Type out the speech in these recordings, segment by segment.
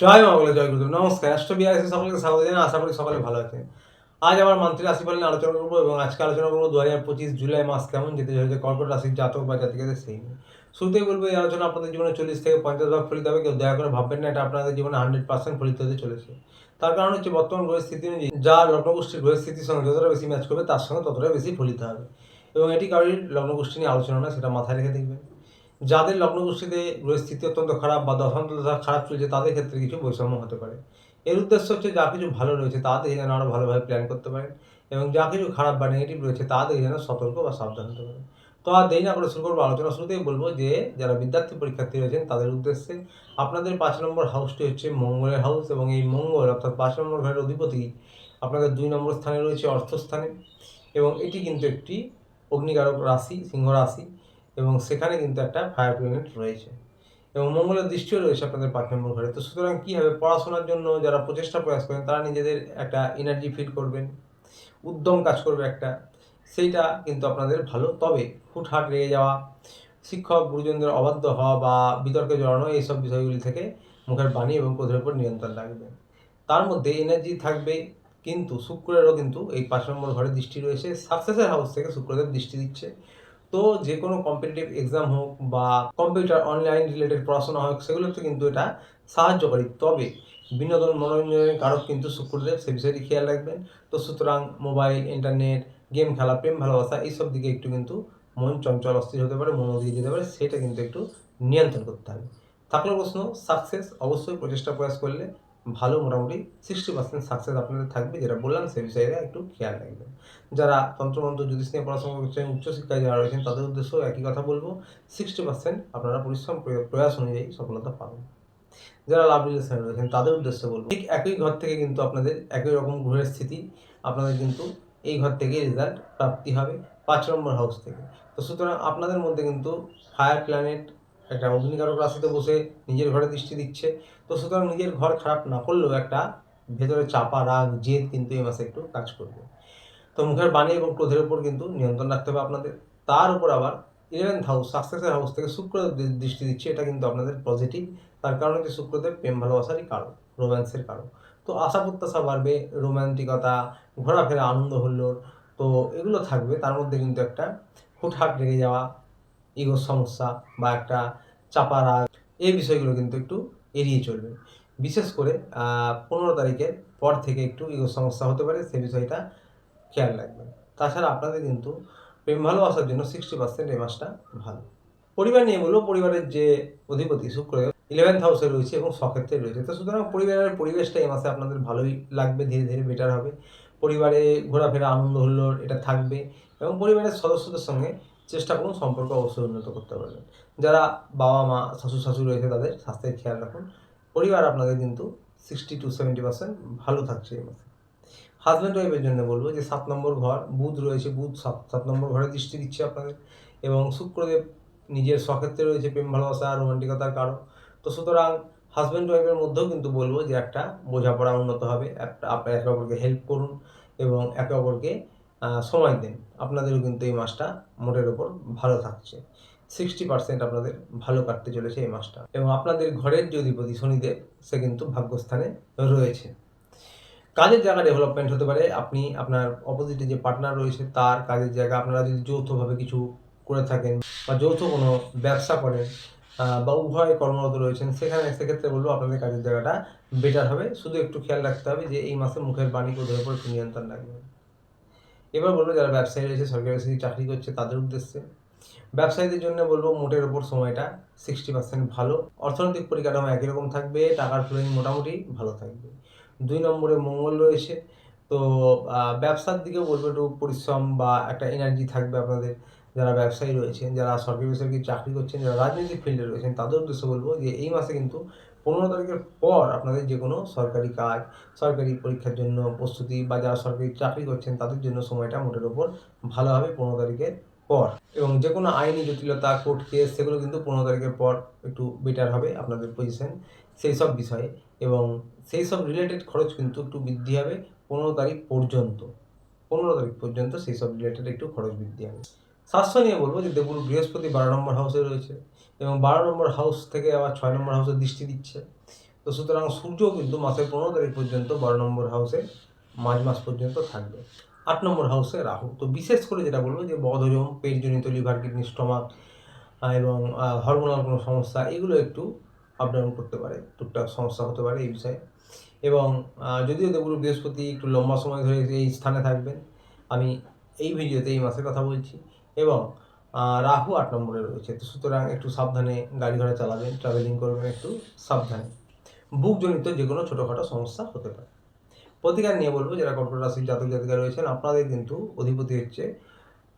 জয় মা বলে জয় গুরুদেব। নমস্কার, অ্যাস্ট্রোবিআইএসে সকলকে স্বাগত জানাই। আশা করি সকলে ভালো আছেন। আজ আমার মান্থলি রাশিফল নিয়ে আলোচনা করবো এবং আজকে আলোচনা করবো 2025 জুলাই মাস কেমন যেতে চলেছে কর্কট রাশির জাতক বা জাতিকাদের সেই নিয়ে। শুরুতেই বলবো এই আলোচনা আপনাদের জীবনে 40 থেকে 50 ভাগ ফলিত হবে। কেউ দয়া করে ভাববেন না এটা আপনাদের জীবনে 100% ফলিত হতে চলেছে। তার কারণ হচ্ছে বর্তমান গ্রহের স্থিতি অনুযায়ী যা লগ্নগোষ্ঠীর গ্রহের স্থিতির সঙ্গে যতটা বেশি ম্যাচ করবে তার সঙ্গে ততটা বেশি ফলিত হবে। এবং এটি কারোর লগ্নগোষ্ঠী নিয়ে আলোচনা না, সেটা মাথায় রেখে দেখবেন। যাদের লগ্নগোষ্ঠীতে গ্রহের স্থিতি অত্যন্ত খারাপ বা দশান্তদশা খারাপ চলছে তাদের ক্ষেত্রে কিছু বৈষম্য হতে পারে। এর উদ্দেশ্য হচ্ছে যা কিছু ভালো রয়েছে তা থেকে যেন আরও ভালোভাবে প্ল্যান করতে পারেন এবং যা কিছু খারাপ বা নেগেটিভ রয়েছে তা থেকে যেন সতর্ক বা সাবধান হতে পারেন। তো আর দেরি না করে শুরু করবো আলোচনা। শুরুতেই বলবো যে যারা বিদ্যার্থী পরীক্ষার্থী রয়েছেন তাদের উদ্দেশ্যে আপনাদের 5 নম্বর হাউসটি হচ্ছে মঙ্গলের হাউস এবং এই মঙ্গল অর্থাৎ 5 নম্বর ঘরের অধিপতি আপনাদের 2 নম্বর স্থানে রয়েছে অর্থস্থানে এবং এটি কিন্তু একটি অগ্নিকারক রাশি, সিংহ রাশি, এবং সেখানে কিন্তু একটা ফায়ার প্ল্যানেট রয়েছে এবং মঙ্গলের দৃষ্টিও রয়েছে আপনাদের 5 নম্বর ঘরে। তো সুতরাং কী হবে, পড়াশোনার জন্য যারা প্রচেষ্টা প্রয়াস করেন তারা নিজেদের একটা এনার্জি ফিল করবেন, উদ্যম কাজ করবে একটা, সেইটা কিন্তু আপনাদের ভালো। তবে হুটহাট রেগে যাওয়া, শিক্ষক গুরুজনদের অবাধ্য হওয়া বা বিতর্কে জড়ানো এইসব বিষয়গুলি থেকে মুখের বাণী এবং ক্রোধের উপর নিয়ন্ত্রণ রাখবেন। তার মধ্যে এনার্জি থাকবে, কিন্তু শুক্রেরও কিন্তু এই 5 নম্বর ঘরে দৃষ্টি রয়েছে। সাকসেসের হাউস থেকে শুক্রদেব দৃষ্টি দিচ্ছে। তো যে কোনো কম্পিটিটিভ এক্সাম হোক বা কম্পিউটার অনলাইন রিলেটেড পড়াশোনা হোক সেগুলোতে কিন্তু এটা সাহায্যকারী। তবে বিনোদন মনোরঞ্জনের কারক কিন্তু শুক্রদেব, সে বিষয়টি খেয়াল রাখবেন। তো সুতরাং মোবাইল, ইন্টারনেট, গেম খেলা, প্রেম ভালোবাসা এইসব দিকে একটু কিন্তু মন চঞ্চল অস্থির হতে পারে, মন দিয়ে যেতে পারে, সেটা কিন্তু একটু নিয়ন্ত্রণ করতে হবে। থাকলো প্রশ্ন সাকসেস, অবশ্যই প্রচেষ্টা প্রয়াস করলে ভালো, মোটামুটি 60% সাকসেস আপনাদের থাকবে। যেটা বললাম সে বিষয়ে একটু খেয়াল রাখবেন। যারা তন্ত্রমন্ত্র জ্যোতিষ নিয়ে পড়াশোনা করছেন, উচ্চশিক্ষায় যারা রয়েছেন তাদের উদ্দেশ্যেও একই কথা বলবো, 60% আপনারা পরিশ্রম প্রয়াস অনুযায়ী সফলতা পাবেন। যারা লাভ রিলেশনে রয়েছেন তাদের উদ্দেশ্যে বলবো, ঠিক একই ঘর থেকে কিন্তু আপনাদের একই রকম গ্রহের স্থিতি, আপনাদের কিন্তু এই ঘর থেকে রেজাল্ট প্রাপ্তি হবে 5 নম্বর হাউস থেকে। তো সুতরাং আপনাদের মধ্যে কিন্তু ফায়ার প্ল্যানেট একটা অগ্নিকারক রাশিতে বসে নিজের ঘরে দৃষ্টি দিচ্ছে। তো সুতরাং নিজের ঘর খারাপ না করলেও একটা ভেতরে চাপা রাগ, জেদ কিন্তু এই মাসে একটু কাজ করবে। তো মুখের বাণী এবং ক্রোধের উপর কিন্তু নিয়ন্ত্রণ রাখতে হবে আপনাদের। তার উপর আবার 11th হাউস, সাকসেসের হাউস থেকে শুক্রদেব দৃষ্টি দিচ্ছে, এটা কিন্তু আপনাদের পজিটিভ। তার কারণ হচ্ছে শুক্রদেব প্রেম ভালোবাসারই কারণ, রোম্যান্সের কারণ। তো আশা প্রত্যাশা বাড়বে, রোম্যান্টিকতা, ঘোরাফেরা, আনন্দ হল্লোড়, তো এগুলো থাকবে। তার মধ্যে কিন্তু একটা হুটহাট রেগে যাওয়া, ইগোর সমস্যা বা একটা চাপা রাগ, এই বিষয়গুলো কিন্তু একটু এড়িয়ে চলবে। বিশেষ করে 15 তারিখের পর থেকে একটু ইগোর সমস্যা হতে পারে, সে বিষয়টা খেয়াল রাখবেন। তাছাড়া আপনাদের কিন্তু প্রেম ভালোবাসার জন্য 60% এই মাসটা ভালো। পরিবার নিয়ে বলবো, পরিবারের যে অধিপতি শুক্র 11th হাউসে রয়েছে এবং স্বক্ষেত্রে রয়েছে। তো সুতরাং পরিবারের পরিবেশটা এই মাসে আপনাদের ভালোই লাগবে, ধীরে ধীরে বেটার হবে। পরিবারে ঘোরাফেরা, আনন্দ হল্লোড় এটা থাকবে এবং পরিবারের সদস্যদের সঙ্গে চেষ্টা করুন সম্পর্ক অবশ্যই উন্নত করতে পারবেন। যারা বাবা মা, শ্বশুর শাশুড়ি রয়েছে তাদের স্বাস্থ্যের খেয়াল রাখুন। পরিবার আপনাদের কিন্তু 60 to 70% ভালো থাকছে এই মাসে। হাজব্যান্ড ওয়াইফের জন্য বলবো যে 7 নম্বর ঘর, বুধ রয়েছে, বুধ 7 নম্বর ঘরে দৃষ্টি দিচ্ছে আপনাদের এবং শুক্রদেব নিজের স্বক্ষেত্রে রয়েছে, প্রেম ভালোবাসা রোমান্টিকতার কারণ। তো সুতরাং হাজব্যান্ড ওয়াইফের মধ্যেও কিন্তু বলবো যে একটা বোঝাপড়া উন্নত হবে, একটা আপনারা একে অপরকে হেল্প করুন এবং একে অপরকে সময় দিন। আপনাদেরও কিন্তু এই মাসটা মোটের ওপর ভালো থাকছে। 60% আপনাদের ভালো কাটতে চলেছে এই মাসটা এবং আপনাদের ঘরের যে অধিপতি শনিদেব সে কিন্তু ভাগ্যস্থানে রয়েছে। কাজের জায়গা ডেভেলপমেন্ট হতে পারে, আপনি আপনার অপোজিটে যে পার্টনার রয়েছে তার কাজের জায়গা, আপনারা যদি যৌথভাবে কিছু করে থাকেন বা যৌথ কোনো ব্যবসা করেন বা উভয় কর্মরত রয়েছেন, সেক্ষেত্রে বলবো আপনাদের কাজের জায়গাটা বেটার হবে। শুধু একটু খেয়াল রাখতে হবে যে এই মাসে মুখের বাণী ক্রোধের উপর একটু নিয়ন্ত্রণ রাখবেন। এবার বলবো যারা ব্যবসায়ী রয়েছে, সরকারি বেসরকারি চাকরি করছে তাদের উদ্দেশ্যে, ব্যবসায়ীদের জন্য বলবো মোটের ওপর সময়টা 60% ভালো। অর্থনৈতিক পরিকাঠামো একই রকম থাকবে, টাকার ফ্লোইং মোটামুটি ভালো থাকবে। 2 নম্বরে মঙ্গল রয়েছে। তো ব্যবসার দিকেও বলবো একটু পরিশ্রম বা একটা এনার্জি থাকবে আপনাদের। যারা ব্যবসায়ী রয়েছেন, যারা সরকারি বেসরকারি চাকরি করছেন, যারা রাজনৈতিক ফিল্ডে রয়েছেন তাদের উদ্দেশ্যে বলবো যে এই মাসে কিন্তু 15 তারিখের পর আপনাদের যে কোনো সরকারি কাজ, সরকারি পরীক্ষার জন্য প্রস্তুতি বা যারা সরকারি চাকরি করছেন তাদের জন্য সময়টা মোটের ওপর ভালো হবে 15 তারিখের পর। এবং যে কোনো আইনি জটিলতা, কোর্ট কেস, সেগুলো কিন্তু 15 তারিখের পর একটু বেটার হবে আপনাদের পজিশন সেই সব বিষয়ে এবং সেই সব রিলেটেড খরচ কিন্তু একটু বৃদ্ধি হবে 15 তারিখ পর্যন্ত। 15 তারিখ পর্যন্ত সেই সব রিলেটেড একটু খরচ বৃদ্ধি হবে। স্বাস্থ্য নিয়ে বলবো যে দেবগুরু বৃহস্পতি 12 নম্বর হাউসে রয়েছে এবং 12 নম্বর হাউস থেকে আবার 6 নম্বর হাউসে দৃষ্টি দিচ্ছে। তো সুতরাং সূর্যও কিন্তু মাসের 15 তারিখ পর্যন্ত 12 নম্বর হাউসে মার্চ মাস পর্যন্ত থাকবে। 8 নম্বর হাউসে রাহু। তো বিশেষ করে যেটা বলবো যে বদহজম, পেটজনিত, লিভার, কিডনি, স্টমাক এবং হরমোনাল কোনো সমস্যা এগুলো একটু আপ ডাউন করতে পারে, টুকটাক সমস্যা হতে পারে এই বিষয়ে। এবং যদিও দেবগুরু বৃহস্পতি একটু লম্বা সময় ধরে এই স্থানে থাকবেন, আমি এই ভিডিওতে এই মাসের কথা বলছি, এবং রাহু 8 নম্বরে রয়েছে। তো সুতরাং একটু সাবধানে গাড়ি ঘোড়া চালাবেন, ট্রাভেলিং করবেন একটু সাবধানে। বুকজনিত যে কোনো ছোটোখাটো সমস্যা হতে পারে। প্রতিকার নিয়ে বলবো, যারা কর্কট রাশির জাতক জাতিকা রয়েছেন, আপনাদের কিন্তু অধিপতি হচ্ছে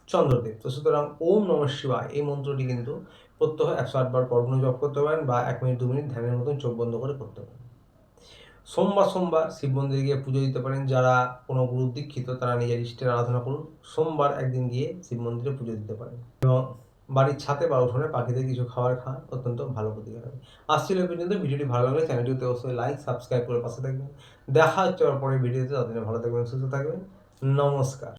চন্দ্রদেব। তো সুতরাং ওম নমঃ শিবায় এই মন্ত্রটি কিন্তু প্রত্যহ 108 বার পরগুণ জপ করতে পারেন, বা 1 মিনিট 2 মিনিট ধ্যানের মতন চোখ বন্ধ করে করতে পারেন। সোমবার শিব মন্দিরে গিয়ে পুজো দিতে পারেন। যারা কোনো গুরু দীক্ষিত তারা নিজের ইষ্টের আরাধনা করুন। সোমবার একদিন গিয়ে শিব মন্দিরে পুজো দিতে পারেন, এবং বাড়ির ছাদে বা উঠোনে পাখিদের কিছু খাবার খান, অত্যন্ত ভালো প্রতিকার হবে। আসছিল এই পর্যন্ত। ভিডিওটি ভালো লাগলে চ্যানেলটিতে অবশ্যই লাইক সাবস্ক্রাইব করে পাশে থাকবেন। দেখা হচ্ছে আবার পরের ভিডিওতে। ততদিনে ভালো থাকবেন, সুস্থ থাকবেন। নমস্কার।